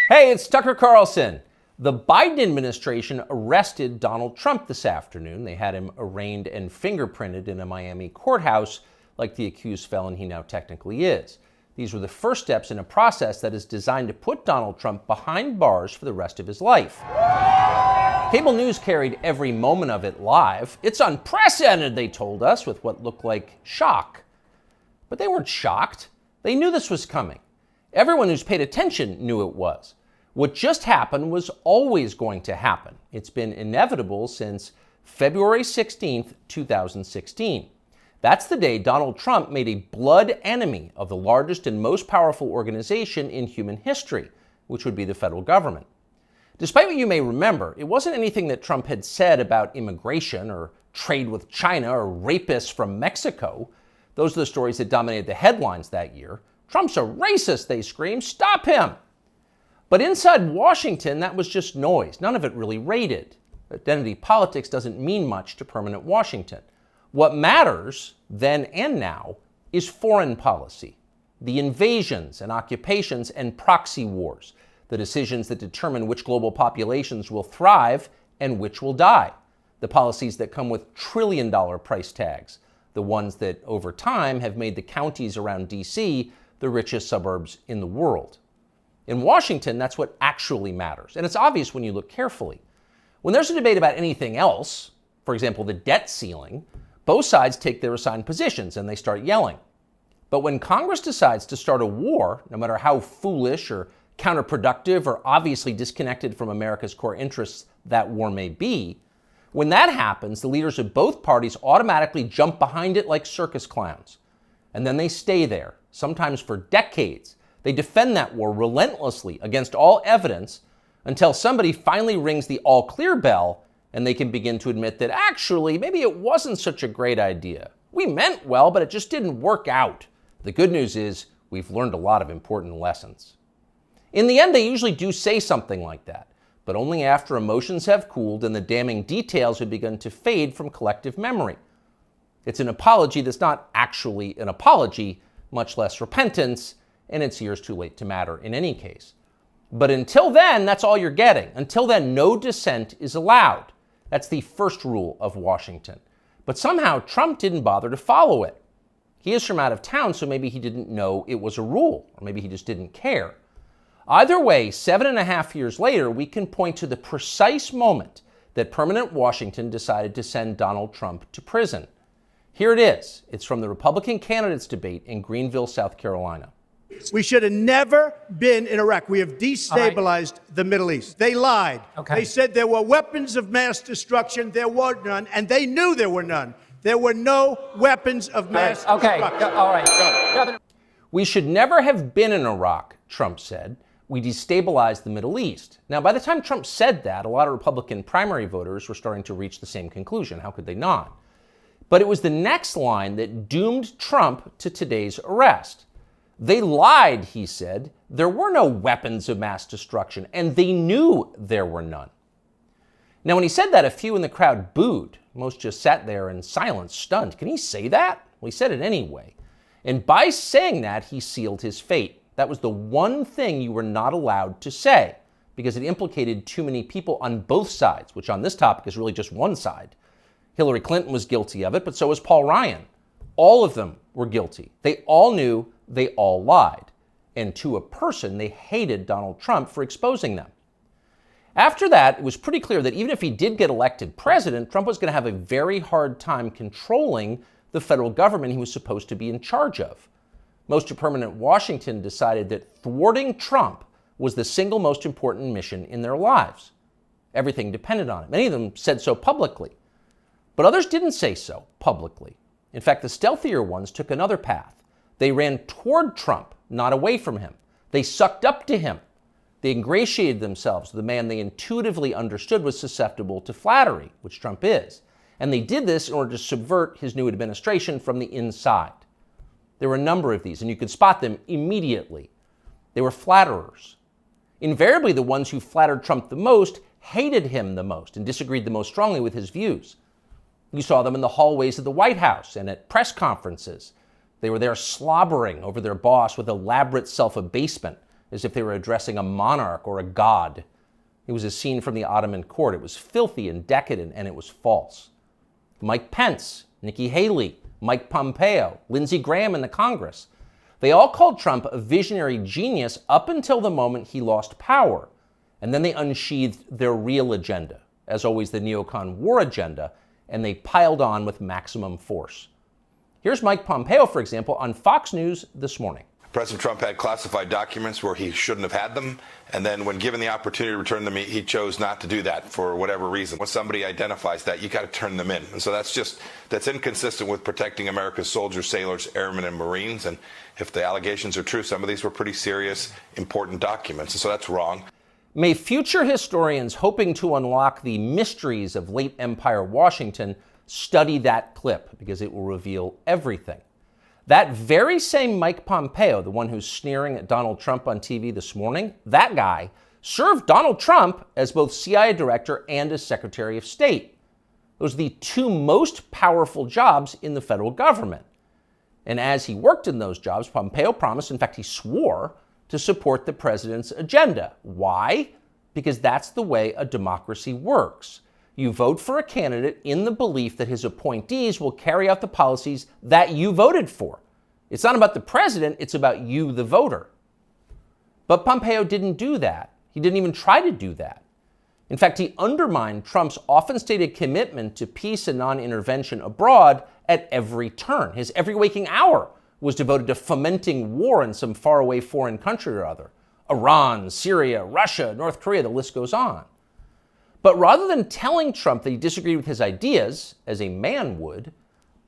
Hey, it's Tucker Carlson. The Biden administration arrested Donald Trump this afternoon. They had him arraigned and fingerprinted in a Miami courthouse like the accused felon he now technically is. These were the first steps in a process that is designed to put Donald Trump behind bars for the rest of his life. Cable news carried every moment of it live. It's unprecedented, they told us, with what looked like shock. But they weren't shocked. They knew this was coming. Everyone who's paid attention knew it was. What just happened was always going to happen. It's been inevitable since February 16th, 2016. That's the day Donald Trump made a blood enemy of the largest and most powerful organization in human history, which would be the federal government. Despite what you may remember, it wasn't anything that Trump had said about immigration or trade with China or rapists from Mexico. Those are the stories that dominated the headlines that year. Trump's a racist, they screamed. Stop him. But inside Washington, that was just noise. None of it really rated. Identity politics doesn't mean much to permanent Washington. What matters, then and now, is foreign policy. The invasions and occupations and proxy wars. The decisions that determine which global populations will thrive and which will die. The policies that come with trillion-dollar price tags. The ones that, over time, have made the counties around D.C. the richest suburbs in the world. In Washington, that's what actually matters. And it's obvious when you look carefully. When there's a debate about anything else, for example, the debt ceiling, both sides take their assigned positions and they start yelling. But when Congress decides to start a war, no matter how foolish or counterproductive or obviously disconnected from America's core interests that war may be, when that happens, the leaders of both parties automatically jump behind it like circus clowns. And then they stay there, sometimes for decades. They defend that war relentlessly against all evidence until somebody finally rings the all-clear bell and they can begin to admit that actually, maybe it wasn't such a great idea. We meant well, but it just didn't work out. The good news is we've learned a lot of important lessons. In the end, they usually do say something like that, but only after emotions have cooled and the damning details have begun to fade from collective memory. It's an apology that's not actually an apology, much less repentance, and it's years too late to matter in any case. But until then, that's all you're getting. Until then, no dissent is allowed. That's the first rule of Washington. But somehow, Trump didn't bother to follow it. He is from out of town, so maybe he didn't know it was a rule, or maybe he just didn't care. Either way, 7.5 years later, we can point to the precise moment that permanent Washington decided to send Donald Trump to prison. Here it is. It's from the Republican candidates debate in Greenville, South Carolina. We should have never been in Iraq. We have destabilized the Middle East. They lied. Okay. They said there were weapons of mass destruction. There were none, and they knew there were none. There were no weapons of mass destruction. All right. We should never have been in Iraq, Trump said. We destabilized the Middle East. Now, by the time Trump said that, a lot of Republican primary voters were starting to reach the same conclusion. How could they not? But it was the next line that doomed Trump to today's arrest. They lied, he said. There were no weapons of mass destruction, and they knew there were none. Now, when he said that, a few in the crowd booed. Most just sat there in silence, stunned. Can he say that? Well, he said it anyway. And by saying that, he sealed his fate. That was the one thing you were not allowed to say, because it implicated too many people on both sides, which on this topic is really just one side. Hillary Clinton was guilty of it, but so was Paul Ryan. All of them were guilty. They all knew, they all lied. And to a person, they hated Donald Trump for exposing them. After that, it was pretty clear that even if he did get elected president, Trump was going to have a very hard time controlling the federal government he was supposed to be in charge of. Most of permanent Washington decided that thwarting Trump was the single most important mission in their lives. Everything depended on it. Many of them said so publicly. But others didn't say so publicly. In fact, the stealthier ones took another path. They ran toward Trump, not away from him. They sucked up to him. They ingratiated themselves with the man they intuitively understood was susceptible to flattery, which Trump is. And they did this in order to subvert his new administration from the inside. There were a number of these, and you could spot them immediately. They were flatterers. Invariably, the ones who flattered Trump the most hated him the most and disagreed the most strongly with his views. You saw them in the hallways of the White House and at press conferences. They were there slobbering over their boss with elaborate self-abasement, as if they were addressing a monarch or a god. It was a scene from the Ottoman court. It was filthy and decadent, and it was false. Mike Pence, Nikki Haley, Mike Pompeo, Lindsey Graham in the Congress. They all called Trump a visionary genius up until the moment he lost power. And then they unsheathed their real agenda, as always the neocon war agenda, and they piled on with maximum force. Here's Mike Pompeo, for example, on Fox News this morning. President Trump had classified documents where he shouldn't have had them, and then when given the opportunity to return them, he chose not to do that for whatever reason. When somebody identifies that, you got to turn them in. And so that's inconsistent with protecting America's soldiers, sailors, airmen, and Marines. And if the allegations are true, some of these were pretty serious, important documents. And so that's wrong. May future historians hoping to unlock the mysteries of late Empire Washington study that clip, because it will reveal everything. That very same Mike Pompeo, the one who's sneering at Donald Trump on TV this morning, that guy served Donald Trump as both CIA director and as Secretary of State. Those are the two most powerful jobs in the federal government. And as he worked in those jobs, Pompeo promised, in fact, he swore, to support the president's agenda. Why? Because that's the way a democracy works. You vote for a candidate in the belief that his appointees will carry out the policies that you voted for. It's not about the president, it's about you, the voter. But Pompeo didn't do that. He didn't even try to do that. In fact, he undermined Trump's often stated commitment to peace and non-intervention abroad at every turn. His every waking hour was devoted to fomenting war in some faraway foreign country or other. Iran, Syria, Russia, North Korea, the list goes on. But rather than telling Trump that he disagreed with his ideas, as a man would,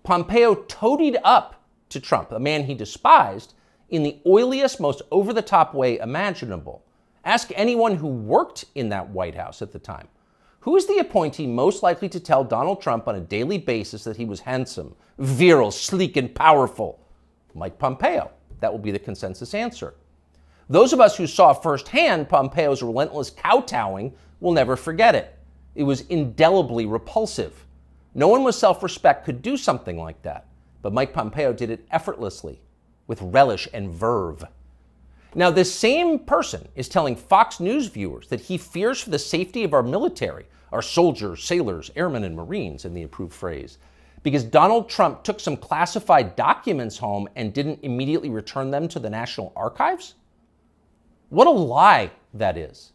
Pompeo toadied up to Trump, a man he despised, in the oiliest, most over-the-top way imaginable. Ask anyone who worked in that White House at the time. Who is the appointee most likely to tell Donald Trump on a daily basis that he was handsome, virile, sleek, and powerful? Mike Pompeo. That will be the consensus answer. Those of us who saw firsthand Pompeo's relentless kowtowing will never forget it. It was indelibly repulsive. No one with self-respect could do something like that. But Mike Pompeo did it effortlessly, with relish and verve. Now, this same person is telling Fox News viewers that he fears for the safety of our military, our soldiers, sailors, airmen, and Marines, in the approved phrase, because Donald Trump took some classified documents home and didn't immediately return them to the National Archives? What a lie that is.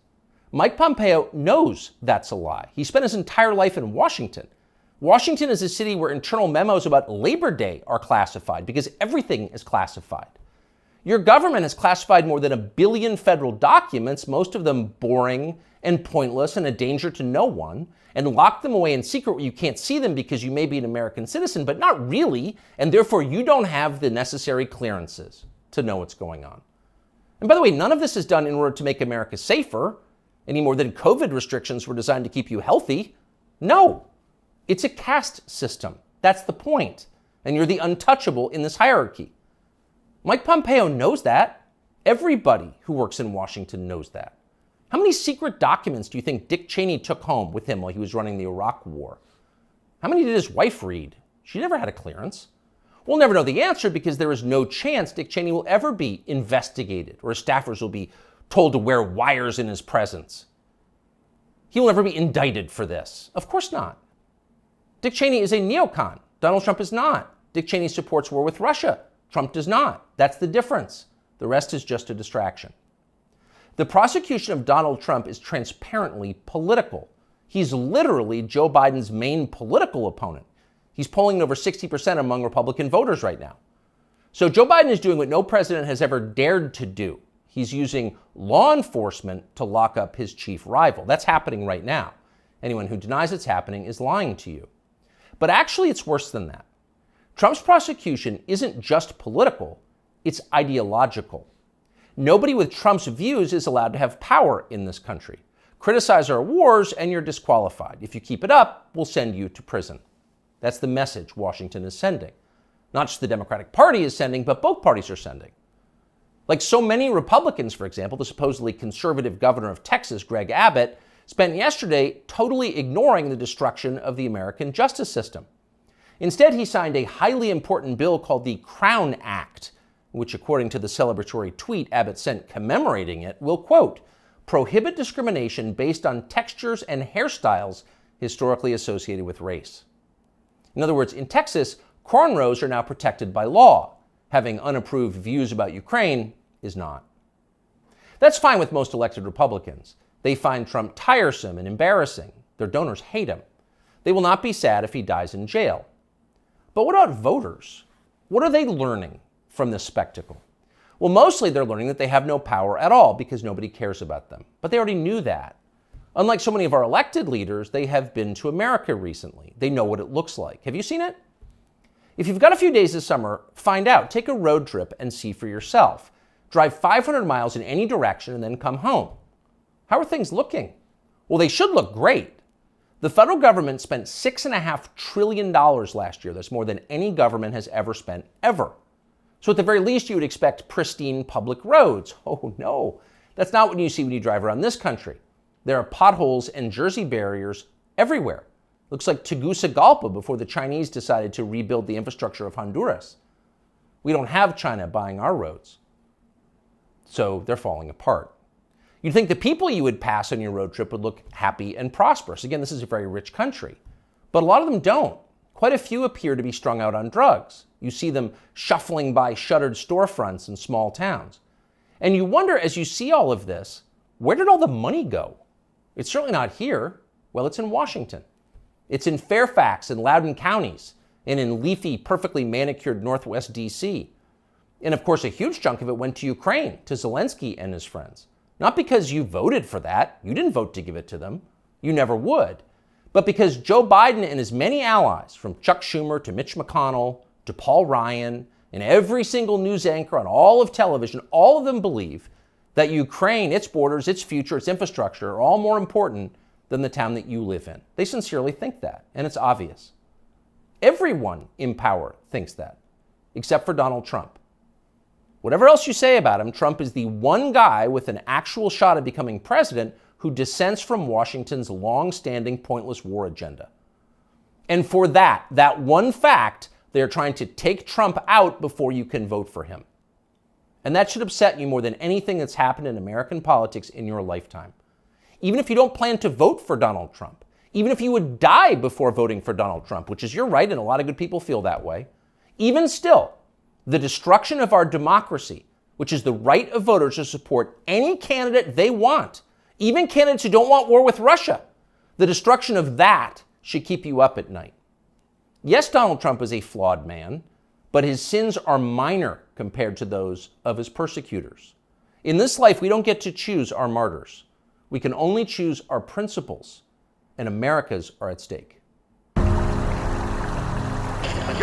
Mike Pompeo knows that's a lie. He spent his entire life in Washington. Washington is a city where internal memos about Labor Day are classified because everything is classified. Your government has classified more than 1 billion federal documents, most of them boring and pointless and a danger to no one, and locked them away in secret where you can't see them because you may be an American citizen, but not really, and therefore you don't have the necessary clearances to know what's going on. And by the way, none of this is done in order to make America safer, any more than COVID restrictions were designed to keep you healthy. No, it's a caste system. That's the point. And you're the untouchable in this hierarchy. Mike Pompeo knows that. Everybody who works in Washington knows that. How many secret documents do you think Dick Cheney took home with him while he was running the Iraq War? How many did his wife read? She never had a clearance. We'll never know the answer because there is no chance Dick Cheney will ever be investigated or his staffers will be told to wear wires in his presence. He will never be indicted for this. Of course not. Dick Cheney is a neocon. Donald Trump is not. Dick Cheney supports war with Russia. Trump does not. That's the difference. The rest is just a distraction. The prosecution of Donald Trump is transparently political. He's literally Joe Biden's main political opponent. He's polling over 60% among Republican voters right now. So Joe Biden is doing what no president has ever dared to do. He's using law enforcement to lock up his chief rival. That's happening right now. Anyone who denies it's happening is lying to you. But actually, it's worse than that. Trump's prosecution isn't just political, it's ideological. Nobody with Trump's views is allowed to have power in this country. Criticize our wars and you're disqualified. If you keep it up, we'll send you to prison. That's the message Washington is sending. Not just the Democratic Party is sending, but both parties are sending. Like so many Republicans, for example, the supposedly conservative governor of Texas, Greg Abbott, spent yesterday totally ignoring the destruction of the American justice system. Instead, he signed a highly important bill called the Crown Act, which according to the celebratory tweet Abbott sent commemorating it, will, quote, prohibit discrimination based on textures and hairstyles historically associated with race. In other words, in Texas, cornrows are now protected by law. Having unapproved views about Ukraine is not. That's fine with most elected Republicans. They find Trump tiresome and embarrassing. Their donors hate him. They will not be sad if he dies in jail. But what about voters? What are they learning from this spectacle? Well, mostly they're learning that they have no power at all because nobody cares about them. But they already knew that. Unlike so many of our elected leaders, they have been to America recently. They know what it looks like. Have you seen it? If you've got a few days this summer, find out. Take a road trip and see for yourself. Drive 500 miles in any direction and then come home. How are things looking? Well, they should look great. The federal government spent $6.5 trillion last year. That's more than any government has ever spent, ever. So at the very least, you would expect pristine public roads. Oh no, that's not what you see when you drive around this country. There are potholes and Jersey barriers everywhere. Looks like Tegucigalpa before the Chinese decided to rebuild the infrastructure of Honduras. We don't have China buying our roads. So they're falling apart. You'd think the people you would pass on your road trip would look happy and prosperous. Again, this is a very rich country. But a lot of them don't. Quite a few appear to be strung out on drugs. You see them shuffling by shuttered storefronts in small towns. And you wonder, as you see all of this, where did all the money go? It's certainly not here. Well, it's in Washington. It's in Fairfax and Loudoun counties, and in leafy, perfectly manicured Northwest D.C. And of course, a huge chunk of it went to Ukraine, to Zelensky and his friends. Not because you voted for that. You didn't vote to give it to them. You never would. But because Joe Biden and his many allies, from Chuck Schumer to Mitch McConnell to Paul Ryan, and every single news anchor on all of television, all of them believe that Ukraine, its borders, its future, its infrastructure are all more important than the town that you live in. They sincerely think that, and it's obvious. Everyone in power thinks that, except for Donald Trump. Whatever else you say about him, Trump is the one guy with an actual shot at becoming president who dissents from Washington's long-standing pointless war agenda. And for that one fact, they're trying to take Trump out before you can vote for him. And that should upset you more than anything that's happened in American politics in your lifetime. Even if you don't plan to vote for Donald Trump, even if you would die before voting for Donald Trump, which is your right and a lot of good people feel that way, even still, the destruction of our democracy, which is the right of voters to support any candidate they want, even candidates who don't want war with Russia, the destruction of that should keep you up at night. Yes, Donald Trump is a flawed man, but his sins are minor compared to those of his persecutors. In this life, we don't get to choose our martyrs. We can only choose our principles, and America's are at stake. You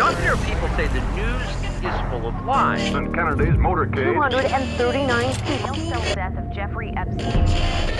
often hear people say the news is full of lies. In Kennedy's motorcade, 239 people. The death of Jeffrey Epstein.